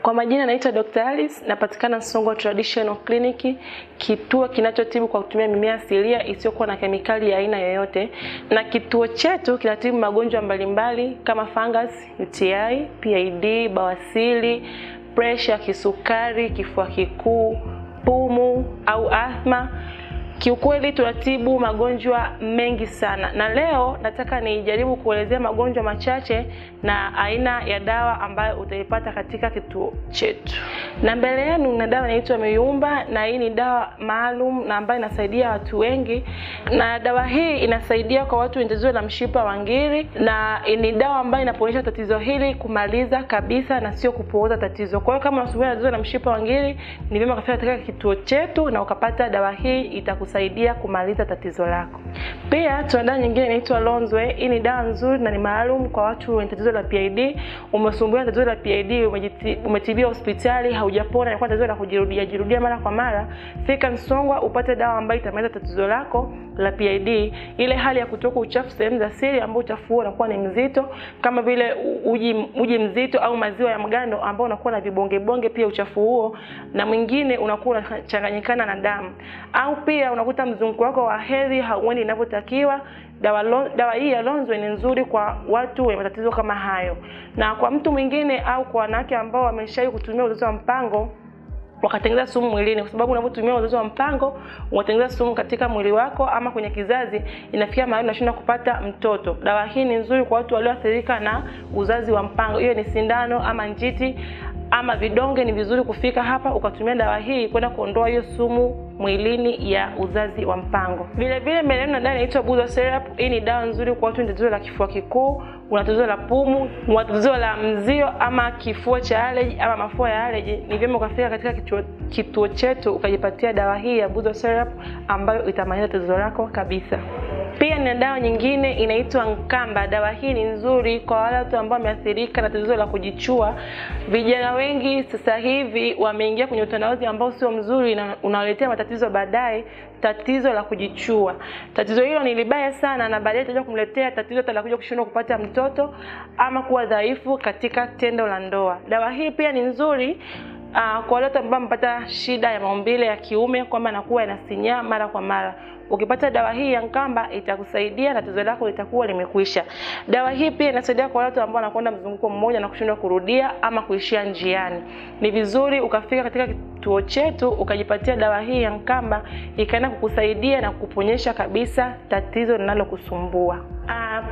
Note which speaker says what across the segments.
Speaker 1: Kwa majina naitwa Dr. Alice, napatikana Songwe Traditional Clinic, kituo kinachotibu kwa kutumia mimea asilia isiyokuwa na kemikali ya aina yoyote. Na kituo chetu kinatibu magonjwa mbalimbali kama fungus, UTI, PID, bawasiri, pressure, kisukari, kifua kikuu, pumu au asthma. Kiukweli tunatibu magonjwa mengi sana, na leo nataka nijaribu kuelezea magonjwa machache na aina ya dawa ambayo utaipata katika kituo chetu. Na mbele yenu na dawa inaitwa Miyumba, na hii ni dawa maalum na ambayo inasaidia watu wengi. Na dawa hii inasaidia kwa watu wenye tatizo la mshipa wa ngiri, na ni dawa ambayo inaponyesha tatizo hili kumaliza kabisa na sio kupooza tatizo. Kwa hiyo kama unasumbuliwa na tatizo la mshipa wa ngiri, ni vyema kufika katika kituo chetu na ukapata dawa hii, itakusaidia kumaliza tatizo lako. Pia tuna dawa nyingine inaitwa Lonzwe. Hii ni dawa nzuri na ni maalum kwa watu wenye tatizo la PID. Umesumbuliwa na tatizo la PID, umetibiwa hospitali haujapona, inakuwa tatizo la kujirudia mara kwa mara, fika Songwe upate dawa ambayo itamaliza tatizo lako la PID. Ile hali ya kutoka uchafu sehemu za siri ambao uchafu huo unakuwa ni mzito, kama vile uji mzito au maziwa ya mgando ambao unakuwa na vibonge pia uchafu huo, na mwingine unakuwa unachanganyikana na damu, au pia unakuta mzunguko wako wa hedhi hauendi inavyotakiwa. Dawa hii ya Lonzwe ni nzuri kwa watu wenye matatizo kama hayo. Na kwa mtu mwingine au kwa wanawake ambao wameshawahi kutumia uzazi wa mpango wakatengeneza sumu mwilini, kwa sababu unapotumia uzazi wa mpango unatengeneza sumu katika mwili wako ama kwenye kizazi, inafikia mahali unashindwa kupata mtoto. Dawa hii ni nzuri kwa watu walioathirika na uzazi wa mpango, hiyo ni sindano ama njiti ama vidonge. Ni vizuri kufika hapa ukatumia dawa hii kwenda kuondoa hiyo sumu mwilini ya uzazi wa mpango. Vile vile mbele na dawa inaitwa Buzo Syrup. Hii ni dawa nzuri kwa watu wenye tatizo la kifua kikuu, una tatizo la pumu, una tatizo la mzio ama kifua cha allergy ama mafua ya allergy. Ni vyema ukafika katika kituo chetu ukajipatia dawa hii ya Buzo Syrup ambayo itamaliza tatizo lako kabisa. Pia na dawa nyingine inaitwa Nkamba. Dawa hii ni nzuri kwa wale watu ambao wameathirika na tatizo la kujichua. Vijana wengi sasa hivi wameingia kwenye utandawazi ambao sio mzuri na unawaletea matatizo baadaye, tatizo la kujichua. Tatizo hilo ni libaya sana na baadaye itakuja kumletea tatizo la kuja kushindwa kupata mtoto ama kuwa dhaifu katika tendo la ndoa. Dawa hii pia ni nzuri kwa wale ambao wamepata shida ya maumbile ya kiume, kwamba anakuwa anasinyaa mara kwa mara. Ukipata dawa hii ya Nkamba itakusaidia na tatizo lako litakuwa limekwisha. Dawa hii pia inasaidia kwa watu ambao wanakwenda mzunguko mmoja na kushindwa kurudia ama kuishia njiani. Ni vizuri ukafika katika kituo chetu ukajipatia dawa hii ya Nkamba, ikaenda kukusaidia na kuponyesha kabisa tatizo linalokusumbua.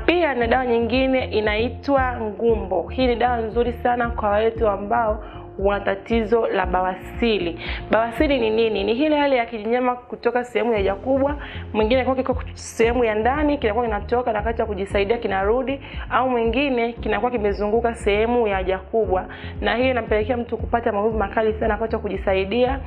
Speaker 1: Pia na dawa nyingine inaitwa Ngumbo. Hii ni dawa nzuri sana kwa watu ambao wana tatizo la bawasiri. Bawasiri ni nini? Ni ile hali ya kijinyama kutoka sehemu ya haja kubwa, mwingine kwa kiko sehemu ya ndani kinakuwa kinatoka na wakati wa kujisaidia kinarudi, au mwingine kinakuwa kimezunguka sehemu ya haja kubwa, na hiyo inampelekea mtu kupata maumivu makali sana wakati wa kujisaidia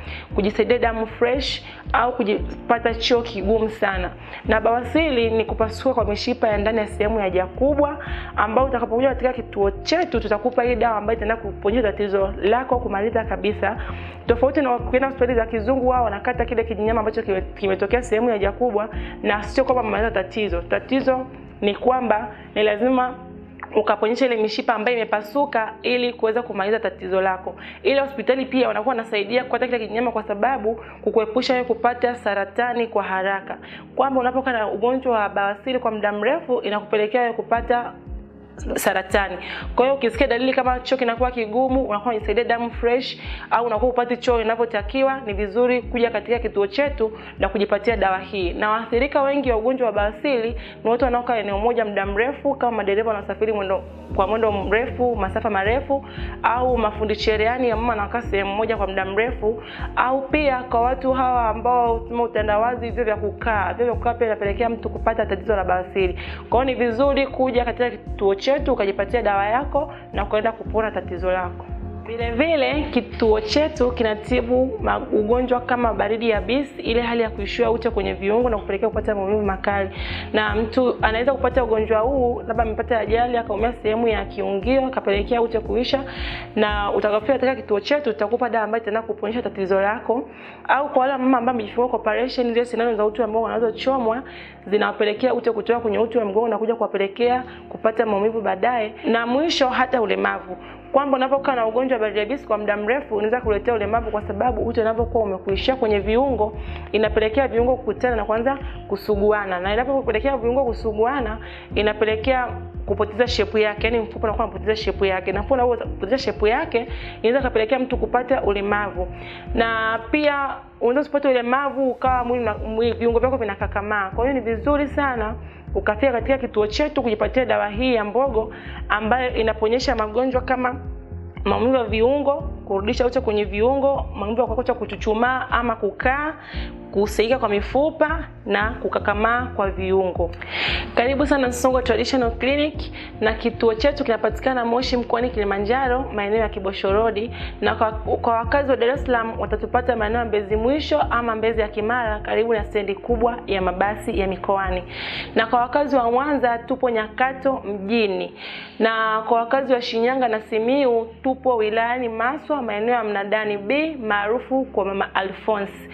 Speaker 1: damu fresh au kupata choo kigumu sana. Na bawasiri ni kupasuka kwa mishipa ya ndani ya sehemu ya haja kubwa, ambao utakapokuja katika kituo chetu tutakupa hii dawa ambayo itaenda kuponya tatizo lako kumaliza kabisa. Tofauti na kwenda hospitali za kizungu, wao wanakata kile kijinyama ambacho kimetokea sehemu ya haja kubwa, na sio kwamba maliza tatizo. Tatizo ni kwamba ni lazima ukaponyesha ile mishipa ambayo imepasuka ili kuweza kumaliza tatizo lako. Ile hospitali pia wanakuwa wanasaidia kukata kile kijinyama kwa sababu kukuepusha wewe kupata saratani kwa haraka. Kwamba unapokuwa na ugonjwa wa bawasiri kwa muda mrefu inakupelekea wewe kupata saratani. Kwa hiyo ukisikia dalili kama choo kinakuwa kigumu, unakuwa unasaidia damu fresh au unakuwa upati choo inavyotakiwa, ni vizuri kuja katika kituo chetu na kujipatia dawa hii. Na waathirika wengi wa ugonjwa wa bawasiri ni watu wanaokaa eneo moja muda mrefu, kama madereva wanasafiri kwa mwendo mrefu, masafa marefu, au mafundi cherehani ya mama anakaa sehemu moja kwa muda mrefu, au pia kwa watu hawa ambao tuma utandawazi hivyo vya kukaa pia inapelekea mtu kupata tatizo la bawasiri. Kwa hiyo ni vizuri kuja katika kituo chetu ukajipatia dawa yako na kwenda kupona tatizo lako. Vile vile kituo chetu kinatibu ugonjwa kama baridi yabisi, ile hali ya kuishiwa ute kwenye viungo na kupelekea kupata maumivu makali. Na mtu anaweza kupata ugonjwa huu labda amepata ajali akaumia sehemu ya kiungio akapelekea ute kuisha, na utakapofika katika kituo chetu tutakupa dawa ambayo itaenda kuponyesha tatizo lako. Au kwa wale mama ambao wamejifungua kwa operation, zile sindano za uti wa mgongo wanazochomwa zinawapelekea ute kutoka kwenye uti wa mgongo na kuja kuwapelekea kupata maumivu baadaye, na mwisho hata ulemavu. kwamba unapokaa na ugonjwa wa baridi yabisi kwa muda mrefu unaweza kuletea ulemavu, kwa sababu ute unapokuwa umekuishia kwenye viungo inapelekea viungo kukutana na kuanza kusuguana, na inapopelekea viungo kusuguana inapelekea kupoteza shape yake, yani mfupa unakuwa unapoteza shape yake, na pona unapoteza shape yake inaweza kupelekea mtu kupata ulemavu. Na pia unaweza kupata ulemavu ukawa mwili viungo vyako vinakakamaa. Kwa hiyo ni vizuri sana ukafika katika kituo chetu kujipatia dawa hii ya mbogo ambayo inaponyesha magonjwa kama maumivu ya viungo, kurudisha ute kwenye viungo, maumivu ya kukocha kuchuchumaa ama kukaa, kusaika kwa mifupa na kukakamaa kwa viungo. Karibu sana Songwe Traditional Clinic, na kituo chetu kinapatikana Moshi mkoani Kilimanjaro, maeneo ya Kibosho Road, na kwa wakazi wa Dar es Salaam watatupata maeneo ya Mbezi Mwisho ama Mbezi ya Kimara karibu na stendi kubwa ya mabasi ya mikoani. Na kwa wakazi wa Mwanza tupo Nyakato mjini. Na kwa wakazi wa Shinyanga na Simiu tupo wilayani Maswa maeneo ya Mnadani B maarufu kwa Mama Alphonse.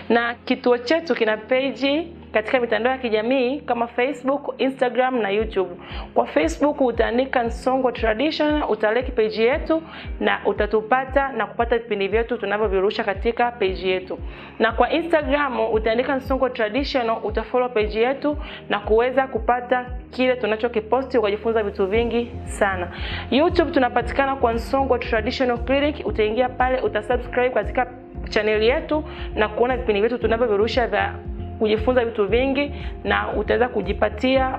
Speaker 1: Na kituo chetu kina page katika mitandao ya kijamii kama Facebook, Instagram na YouTube. Kwa Facebook utaandika Songwe Traditional, utalike page yetu na utatupata na kupata vipindi vyetu tunavyovirusha katika page yetu. Na kwa Instagram utaandika Songwe Traditional, utafollow page yetu na kuweza kupata kile tunachokiposti ukajifunza vitu vingi sana. YouTube tunapatikana kwa Songwe Traditional Clinic, utaingia pale utasubscribe katika channel yetu na kuona vipindi vyetu tunavyovirusha vya kujifunza vitu vingi, na utaweza kujipatia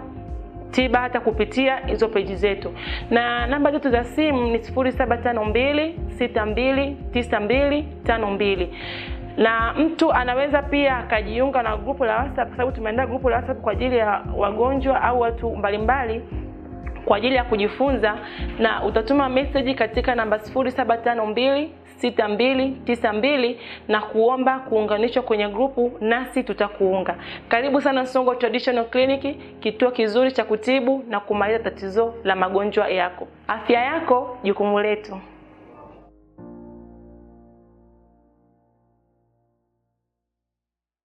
Speaker 1: tiba hata kupitia hizo page zetu. Na namba zetu za simu ni 0752629252. Na mtu anaweza pia akajiunga na grupu la WhatsApp, kwa sababu tumeandaa grupu la WhatsApp kwa ajili ya wagonjwa au watu mbalimbali kwa ajili ya kujifunza, na utatuma message katika namba 07526292 na kuomba kuunganishwa kwenye grupu, nasi tutakuunga. Karibu sana Songwe Traditional Clinic, kituo kizuri cha kutibu na kumaliza tatizo la magonjwa yako. Afya yako jukumu letu.